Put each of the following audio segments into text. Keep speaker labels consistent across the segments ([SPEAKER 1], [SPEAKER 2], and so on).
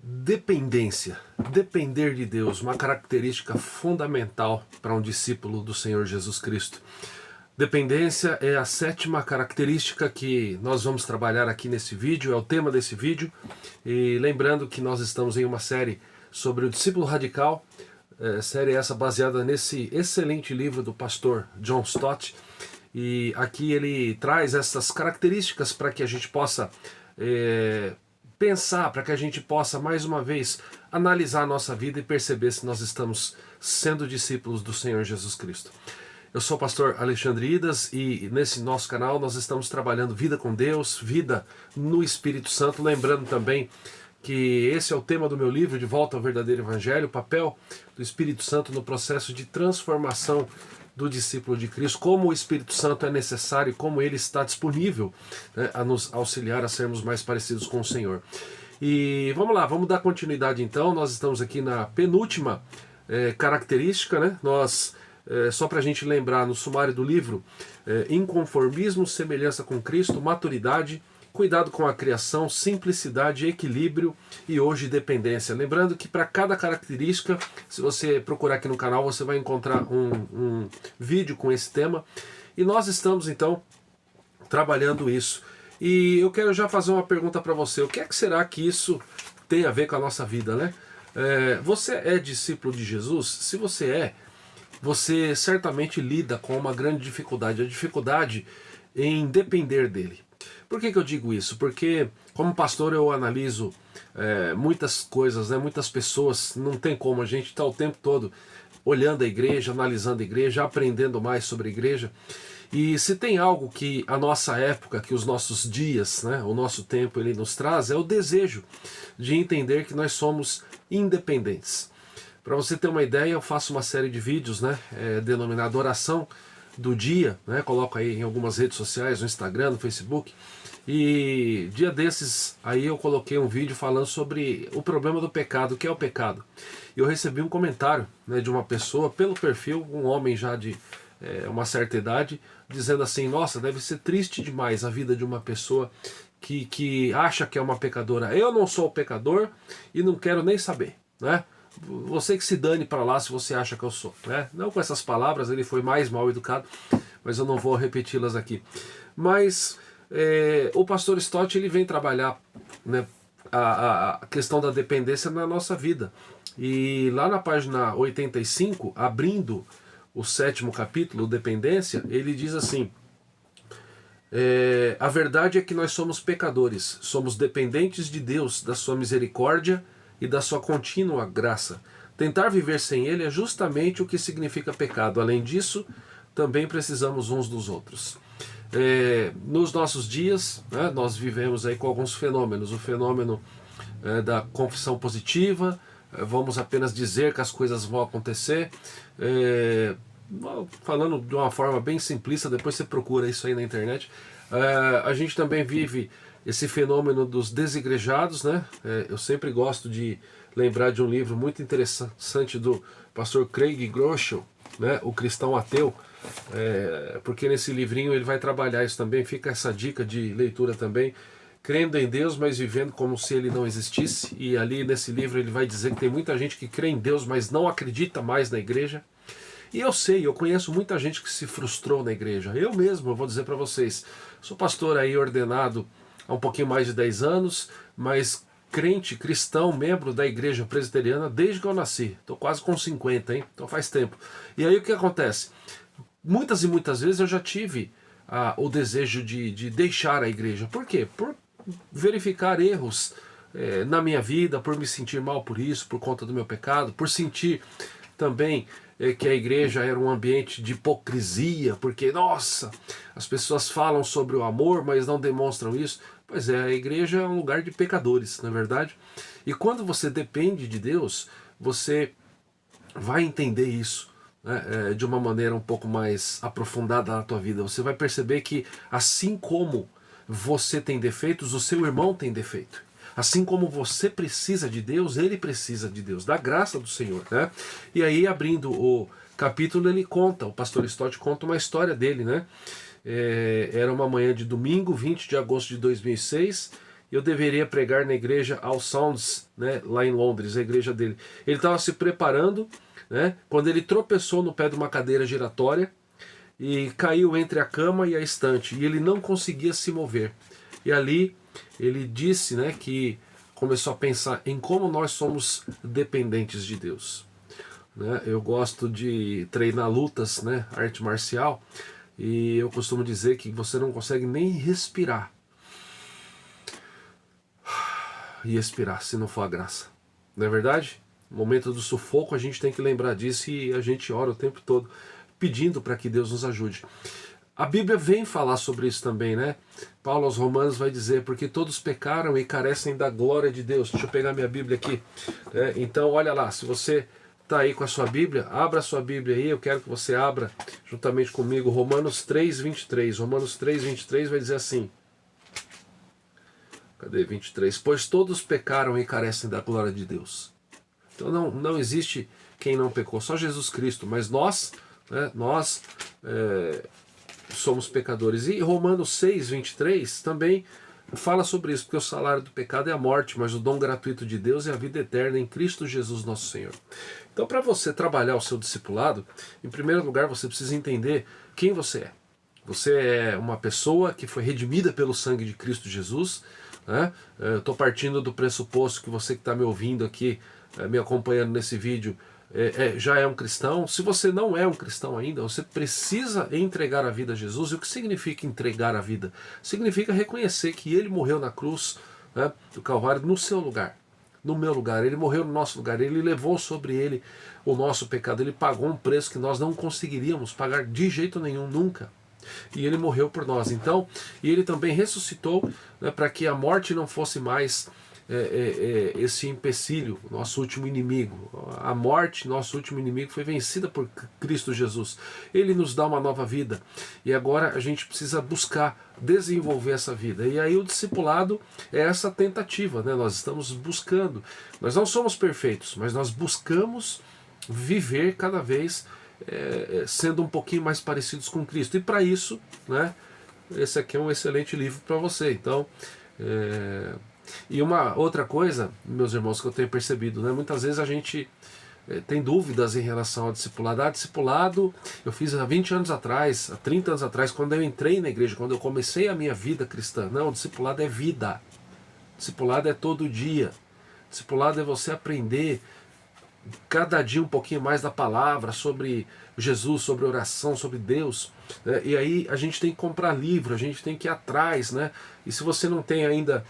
[SPEAKER 1] Dependência, depender de Deus, uma característica fundamental para um discípulo do Senhor Jesus Cristo. Dependência é a sétima característica que nós vamos trabalhar aqui nesse vídeo, é o tema desse vídeo. E lembrando que nós estamos em uma série sobre o discípulo radical, série essa baseada nesse excelente livro do pastor John Stott. E aqui ele traz essas características para que a gente possa pensar, para que a gente possa mais uma vez analisar a nossa vida e perceber se nós estamos sendo discípulos do Senhor Jesus Cristo. Eu sou o pastor Alexandre Idas e nesse nosso canal nós estamos trabalhando vida com Deus, vida no Espírito Santo, lembrando também que esse é o tema do meu livro, De Volta ao Verdadeiro Evangelho, o papel do Espírito Santo no processo de transformação do discípulo de Cristo, como o Espírito Santo é necessário e como ele está disponível, né, a nos auxiliar a sermos mais parecidos com o Senhor. E vamos lá, vamos dar continuidade então. Nós estamos aqui na penúltima característica, né? Só para a gente lembrar no sumário do livro, inconformismo, semelhança com Cristo, maturidade, cuidado com a criação, simplicidade, equilíbrio e hoje dependência. Lembrando que para cada característica, se você procurar aqui no canal, você vai encontrar um vídeo com esse tema. E nós estamos então trabalhando isso. E eu quero já fazer uma pergunta para você. O que é que será que isso tem a ver com a nossa vida, né? Você é discípulo de Jesus? Se você é, você certamente lida com uma grande dificuldade. A dificuldade em depender dele. Por que eu digo isso? Porque como pastor eu analiso muitas coisas, né? Muitas pessoas, não tem como, a gente está o tempo todo olhando a igreja, analisando a igreja, aprendendo mais sobre a igreja. E se tem algo que a nossa época, que os nossos dias, né, o nosso tempo ele nos traz, é o desejo de entender que nós somos independentes. Para você ter uma ideia, eu faço uma série de vídeos, né, denominada Oração do Dia, né, coloco aí em algumas redes sociais, no Instagram, no Facebook, e dia desses aí eu coloquei um vídeo falando sobre o problema do pecado, o que é o pecado. E eu recebi um comentário, né, de uma pessoa, pelo perfil, um homem já de uma certa idade, dizendo assim: nossa, deve ser triste demais a vida de uma pessoa que acha que é uma pecadora. Eu não sou pecador e não quero nem saber, né? Você que se dane para lá se você acha que eu sou, né? Não com essas palavras, ele foi mais mal educado, mas eu não vou repeti-las aqui. Mas o pastor Stott ele vem trabalhar, né, a questão da dependência na nossa vida. E lá na página 85, abrindo o 7º capítulo, Dependência, ele diz assim: a verdade é que nós somos pecadores, somos dependentes de Deus, da sua misericórdia e da sua contínua graça. Tentar viver sem ele é justamente o que significa pecado. Além disso, também precisamos uns dos outros. Nos nossos dias, né, nós vivemos aí com alguns fenômenos. O fenômeno da confissão positiva, vamos apenas dizer que as coisas vão acontecer. Falando de uma forma bem simplista, depois você procura isso aí na internet. A gente também vive esse fenômeno dos desigrejados, né? Eu sempre gosto de lembrar de um livro muito interessante do pastor Craig Groeschel, né? O Cristão Ateu, porque nesse livrinho ele vai trabalhar isso também. Fica essa dica de leitura também: crendo em Deus, mas vivendo como se ele não existisse. E ali nesse livro ele vai dizer que tem muita gente que crê em Deus, mas não acredita mais na igreja. E eu conheço muita gente que se frustrou na igreja. Eu mesmo, eu vou dizer para vocês, sou pastor aí ordenado há um pouquinho mais de 10 anos, mas crente, cristão, membro da igreja presbiteriana desde que eu nasci. Estou quase com 50, hein? Então faz tempo. E aí o que acontece? Muitas e muitas vezes eu já tive o desejo de deixar a igreja. Por quê? Por verificar erros na minha vida, por me sentir mal por isso, por conta do meu pecado, por sentir também que a igreja era um ambiente de hipocrisia, porque, nossa, as pessoas falam sobre o amor, mas não demonstram isso. Pois é, a igreja é um lugar de pecadores, não é verdade? E quando você depende de Deus, você vai entender isso, né, de uma maneira um pouco mais aprofundada na tua vida. Você vai perceber que assim como você tem defeitos, o seu irmão tem defeito. Assim como você precisa de Deus, ele precisa de Deus, da graça do Senhor, né? E aí, abrindo o capítulo, ele conta, o pastor Stott conta uma história dele, né? Era uma manhã de domingo, 20 de agosto de 2006, eu deveria pregar na igreja All Sounds, né, lá em Londres, a igreja dele. Ele estava se preparando, né, quando ele tropeçou no pé de uma cadeira giratória e caiu entre a cama e a estante, e ele não conseguia se mover. E ali ele disse, né, que começou a pensar em como nós somos dependentes de Deus. Né? Eu gosto de treinar lutas, né, arte marcial, e eu costumo dizer que você não consegue nem respirar e expirar se não for a graça. Não é verdade? No momento do sufoco a gente tem que lembrar disso e a gente ora o tempo todo pedindo para que Deus nos ajude. A Bíblia vem falar sobre isso também, né? Paulo aos Romanos vai dizer, porque todos pecaram e carecem da glória de Deus. Deixa eu pegar minha Bíblia aqui. Então olha lá, se você está aí com a sua Bíblia, abra a sua Bíblia aí, eu quero que você abra juntamente comigo Romanos 3:23. Romanos 3:23 vai dizer assim. Cadê 23? Pois todos pecaram e carecem da glória de Deus. Então não existe quem não pecou, só Jesus Cristo, mas nós, né, somos pecadores. E Romanos 6:23 também fala sobre isso, porque o salário do pecado é a morte, mas o dom gratuito de Deus é a vida eterna em Cristo Jesus nosso Senhor. Então, para você trabalhar o seu discipulado, em primeiro lugar você precisa entender quem você é. Você é uma pessoa que foi redimida pelo sangue de Cristo Jesus, né? Eu estou partindo do pressuposto que você que está me ouvindo aqui, me acompanhando nesse vídeo, já é um cristão. Se você não é um cristão ainda, você precisa entregar a vida a Jesus. E o que significa entregar a vida? Significa reconhecer que Ele morreu na cruz, né, do Calvário no seu lugar, no meu lugar. Ele morreu no nosso lugar, Ele levou sobre Ele o nosso pecado, Ele pagou um preço que nós não conseguiríamos pagar de jeito nenhum, nunca. E Ele morreu por nós. Então, e Ele também ressuscitou, né, para que a morte não fosse mais esse empecilho, nosso último inimigo. A morte, nosso último inimigo, foi vencida por Cristo Jesus. Ele nos dá uma nova vida e agora a gente precisa buscar desenvolver essa vida. E aí o discipulado é essa tentativa, né? Nós estamos buscando. Nós não somos perfeitos, mas nós buscamos viver cada vez sendo um pouquinho mais parecidos com Cristo. E para isso, né, esse aqui é um excelente livro para você. Então, e uma outra coisa, meus irmãos, que eu tenho percebido, né, muitas vezes a gente tem dúvidas em relação ao discipulado. Discipulado eu fiz há 20 anos atrás, há 30 anos atrás, quando eu entrei na igreja, quando eu comecei a minha vida cristã. Não, o discipulado é vida. Discipulado é todo dia. Discipulado é você aprender cada dia um pouquinho mais da palavra, sobre Jesus, sobre oração, sobre Deus, né? E aí a gente tem que comprar livro, a gente tem que ir atrás, né? E se você não tem ainda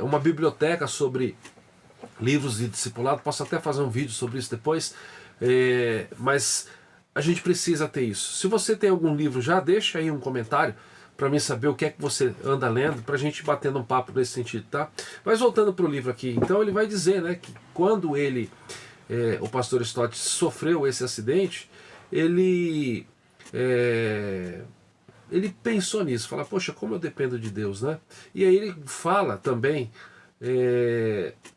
[SPEAKER 1] uma biblioteca sobre livros de discipulado, posso até fazer um vídeo sobre isso depois, mas a gente precisa ter isso. Se você tem algum livro já, deixa aí um comentário para mim saber o que é que você anda lendo, para a gente batendo um papo nesse sentido, tá? Mas voltando para o livro aqui, então ele vai dizer, né, que quando o pastor Stott sofreu esse acidente, ele pensou nisso, fala, poxa, como eu dependo de Deus, né? E aí ele fala também,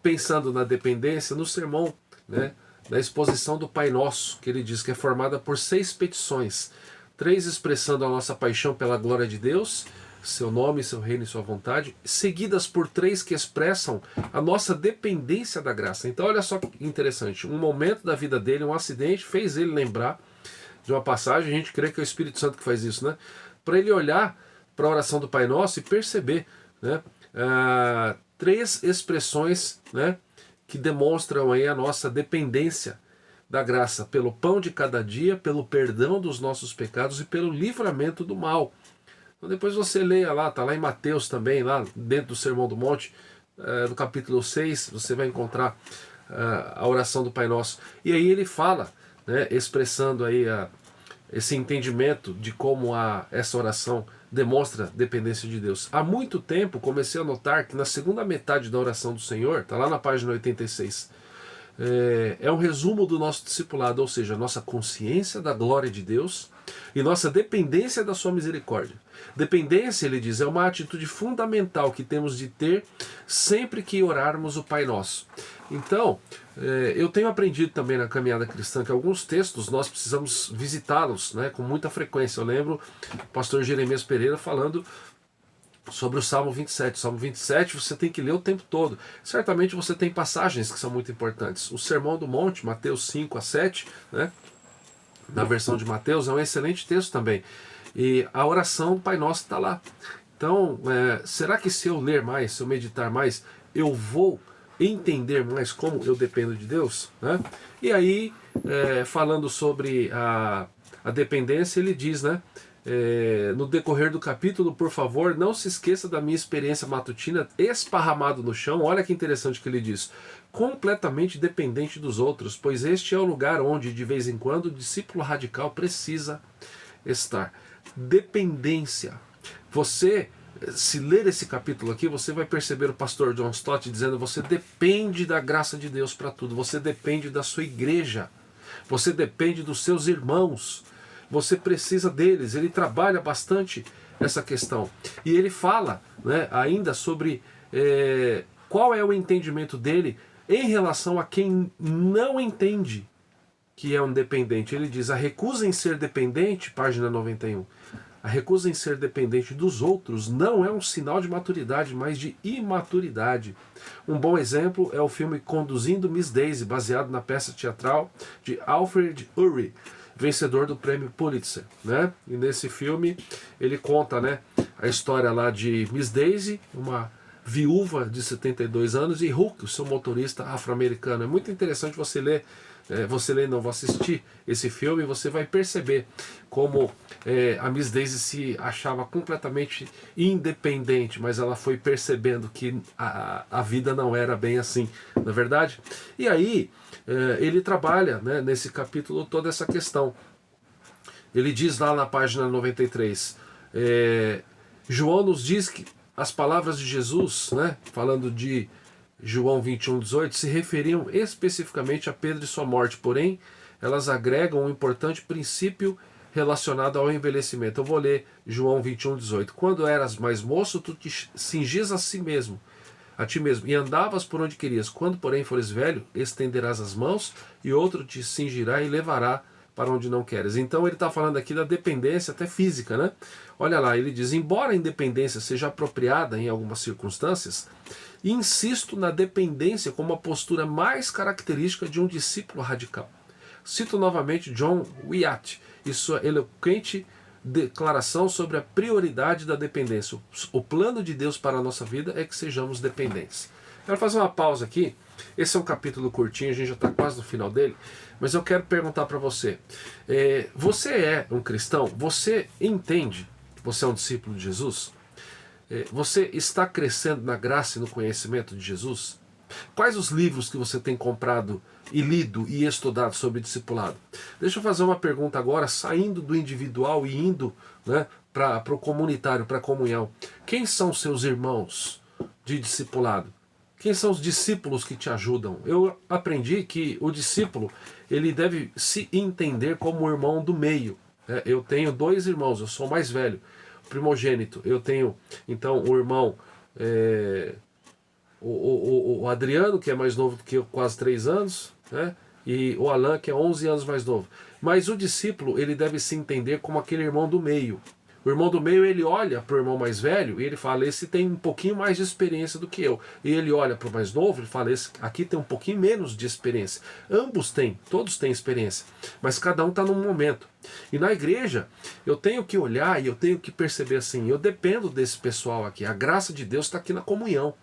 [SPEAKER 1] pensando na dependência, no sermão, né, da exposição do Pai Nosso, que ele diz que é formada por 6 petições, 3 expressando a nossa paixão pela glória de Deus, seu nome, seu reino e sua vontade, seguidas por 3 que expressam a nossa dependência da graça. Então olha só que interessante, um momento da vida dele, um acidente, fez ele lembrar de uma passagem, a gente crê que é o Espírito Santo que faz isso, né? Para ele olhar para a oração do Pai Nosso e perceber, né, 3 expressões, né, que demonstram aí a nossa dependência da graça, pelo pão de cada dia, pelo perdão dos nossos pecados e pelo livramento do mal. Então depois você leia lá, está lá em Mateus também, lá dentro do Sermão do Monte, no capítulo 6, você vai encontrar a oração do Pai Nosso. E aí ele fala, né, expressando aí esse entendimento de como essa oração demonstra dependência de Deus. Há muito tempo comecei a notar que na segunda metade da oração do Senhor, está lá na página 86, é um resumo do nosso discipulado, ou seja, nossa consciência da glória de Deus e nossa dependência da sua misericórdia. Dependência, ele diz, é uma atitude fundamental que temos de ter sempre que orarmos o Pai Nosso. Então, eu tenho aprendido também na caminhada cristã que alguns textos nós precisamos visitá-los, né, com muita frequência. Eu lembro o pastor Jeremias Pereira falando sobre o Salmo 27. O Salmo 27 você tem que ler o tempo todo. Certamente você tem passagens que são muito importantes. O Sermão do Monte, Mateus 5 a 7, né? Na versão de Mateus, é um excelente texto também. E a oração do Pai Nosso está lá. Então, será que se eu ler mais, se eu meditar mais, eu vou entender mais como eu dependo de Deus? Né? E aí, falando sobre a dependência, ele diz, né? No decorrer do capítulo, por favor, não se esqueça da minha experiência matutina esparramado no chão. Olha que interessante que ele diz: completamente dependente dos outros, pois este é o lugar onde, de vez em quando, o discípulo radical precisa estar. Dependência. Você, se ler esse capítulo aqui, você vai perceber o pastor John Stott dizendo: você depende da graça de Deus para tudo, você depende da sua igreja, você depende dos seus irmãos, você precisa deles. Ele trabalha bastante essa questão. E ele fala, né, ainda sobre qual é o entendimento dele em relação a quem não entende que é um dependente. Ele diz: a recusa em ser dependente, página 91, a recusa em ser dependente dos outros não é um sinal de maturidade, mas de imaturidade. Um bom exemplo é o filme Conduzindo Miss Daisy, baseado na peça teatral de Alfred Urry, vencedor do prêmio Pulitzer, né? E nesse filme ele conta, né, a história lá de Miss Daisy, uma viúva de 72 anos, e Hulk, o seu motorista afro-americano. É muito interessante você ler, vou assistir esse filme, e você vai perceber como a Miss Daisy se achava completamente independente, mas ela foi percebendo que a vida não era bem assim, não é verdade? E aí ele trabalha, né, nesse capítulo toda essa questão. Ele diz lá na página 93, João nos diz que as palavras de Jesus, né, falando de João 21:18, se referiam especificamente a Pedro e sua morte, porém elas agregam um importante princípio relacionado ao envelhecimento. Eu vou ler João 21:18. Quando eras mais moço, tu te cingias a ti mesmo, e andavas por onde querias. Quando, porém, fores velho, estenderás as mãos, e outro te cingirá e levará para onde não queres. Então ele está falando aqui da dependência até física, né? Olha lá, ele diz: embora a independência seja apropriada em algumas circunstâncias, insisto na dependência como a postura mais característica de um discípulo radical. Cito novamente John Wiat e sua eloquente declaração sobre a prioridade da dependência. O plano de Deus para a nossa vida é que sejamos dependentes. Quero fazer uma pausa aqui. Esse é um capítulo curtinho, a gente já está quase no final dele, mas eu quero perguntar para você. Você é um cristão? Você entende que você é um discípulo de Jesus? Você está crescendo na graça e no conhecimento de Jesus? Quais os livros que você tem comprado e lido e estudado sobre discipulado? Deixa eu fazer uma pergunta agora, saindo do individual e indo, né, para o comunitário, para a comunhão. Quem são seus irmãos de discipulado? Quem são os discípulos que te ajudam? Eu aprendi que o discípulo, ele deve se entender como o irmão do meio. Eu tenho 2 irmãos, eu sou o mais velho, primogênito. Eu tenho, então, o irmão, o Adriano, que é mais novo do que eu, quase 3 anos, né? E o Alan, que é 11 anos mais novo. Mas o discípulo, ele deve se entender como aquele irmão do meio. O irmão do meio, ele olha para o irmão mais velho e ele fala: esse tem um pouquinho mais de experiência do que eu. E ele olha para o mais novo e fala: esse aqui tem um pouquinho menos de experiência. Ambos têm, todos têm experiência, mas cada um está num momento. E na igreja, eu tenho que olhar e eu tenho que perceber assim: eu dependo desse pessoal aqui, a graça de Deus está aqui na comunhão.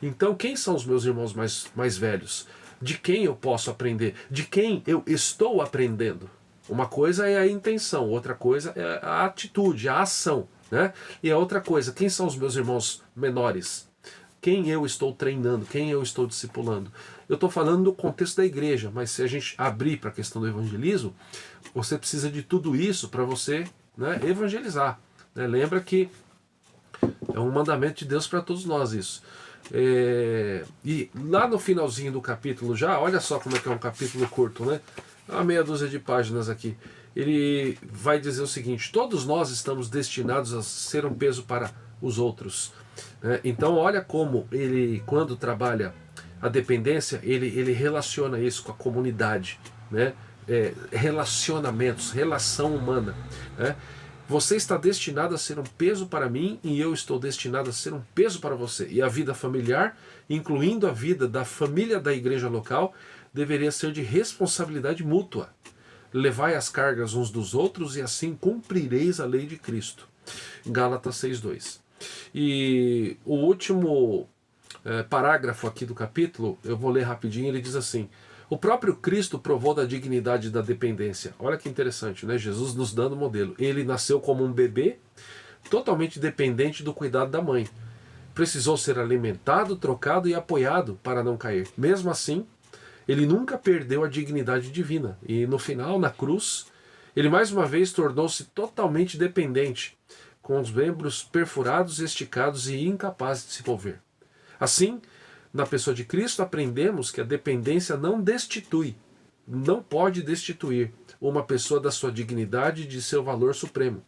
[SPEAKER 1] Então, quem são os meus irmãos mais velhos? De quem eu posso aprender? De quem eu estou aprendendo? Uma coisa é a intenção, outra coisa é a atitude, a ação, né? E a outra coisa, quem são os meus irmãos menores? Quem eu estou treinando? Quem eu estou discipulando? Eu estou falando do contexto da igreja, mas se a gente abrir para a questão do evangelismo, você precisa de tudo isso para você, né, evangelizar. Né? Lembra que é um mandamento de Deus para todos nós isso. E lá no finalzinho do capítulo já, olha só como é que é um capítulo curto, né? Uma meia dúzia de páginas aqui. Ele vai dizer o seguinte: todos nós estamos destinados a ser um peso para os outros. Então olha como ele, quando trabalha a dependência, ele relaciona isso com a comunidade, né? Relacionamentos, relação humana, né? Você está destinado a ser um peso para mim e eu estou destinado a ser um peso para você. E a vida familiar, incluindo a vida da família da igreja local, deveria ser de responsabilidade mútua. Levai as cargas uns dos outros e assim cumprireis a lei de Cristo. Gálatas 6:2. E o último parágrafo aqui do capítulo, eu vou ler rapidinho, ele diz assim: o próprio Cristo provou da dignidade da dependência. Olha que interessante, né? Jesus nos dando modelo. Ele nasceu como um bebê, totalmente dependente do cuidado da mãe. Precisou ser alimentado, trocado e apoiado para não cair. Mesmo assim, ele nunca perdeu a dignidade divina. E no final, na cruz, ele mais uma vez tornou-se totalmente dependente, com os membros perfurados, esticados e incapazes de se mover. Assim, na pessoa de Cristo, aprendemos que a dependência não destitui, não pode destituir uma pessoa da sua dignidade e de seu valor supremo.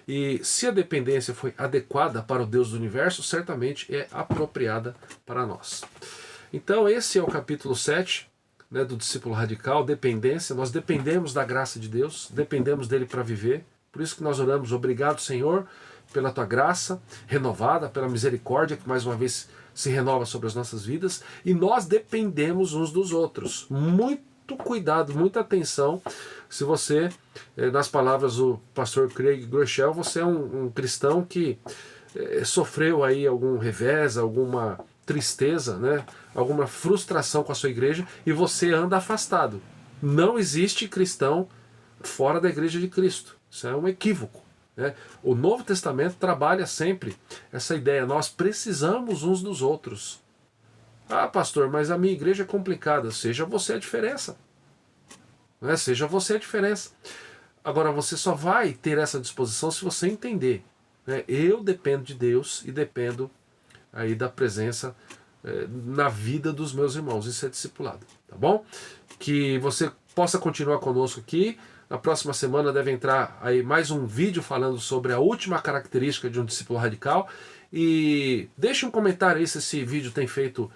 [SPEAKER 1] E se a dependência foi adequada para o Deus do universo, certamente é apropriada para nós. Então esse é o capítulo 7, né, do discípulo radical, dependência. Nós dependemos da graça de Deus, dependemos dele para viver. Por isso que nós oramos: obrigado, Senhor, pela tua graça renovada, pela misericórdia que mais uma vez se renova sobre as nossas vidas, e nós dependemos uns dos outros. Muito cuidado, muita atenção. Se você, nas palavras do pastor Craig Groeschel, você é um cristão que sofreu aí algum revés, alguma tristeza, né, alguma frustração com a sua igreja, e você anda afastado. Não existe cristão fora da igreja de Cristo. Isso é um equívoco. O Novo Testamento trabalha sempre essa ideia: nós precisamos uns dos outros. Ah, pastor, mas a minha igreja é complicada. Seja você a diferença. Seja você a diferença. Agora, você só vai ter essa disposição se você entender. Eu dependo de Deus e dependo aí da presença na vida dos meus irmãos. Isso é discipulado, tá bom? Que você possa continuar conosco aqui. Na próxima semana deve entrar aí mais um vídeo falando sobre a última característica de um discípulo radical. E deixe um comentário aí se esse vídeo tem feito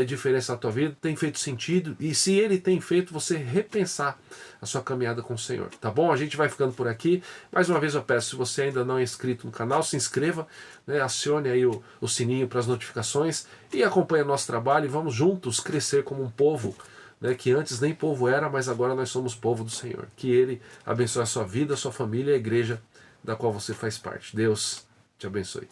[SPEAKER 1] diferença na tua vida, tem feito sentido, e se ele tem feito você repensar a sua caminhada com o Senhor, tá bom? A gente vai ficando por aqui. Mais uma vez eu peço, se você ainda não é inscrito no canal, se inscreva, né, acione aí o sininho para as notificações e acompanhe o nosso trabalho, e vamos juntos crescer como um povo, né, que antes nem povo era, mas agora nós somos povo do Senhor. Que Ele abençoe a sua vida, a sua família e a igreja da qual você faz parte. Deus te abençoe.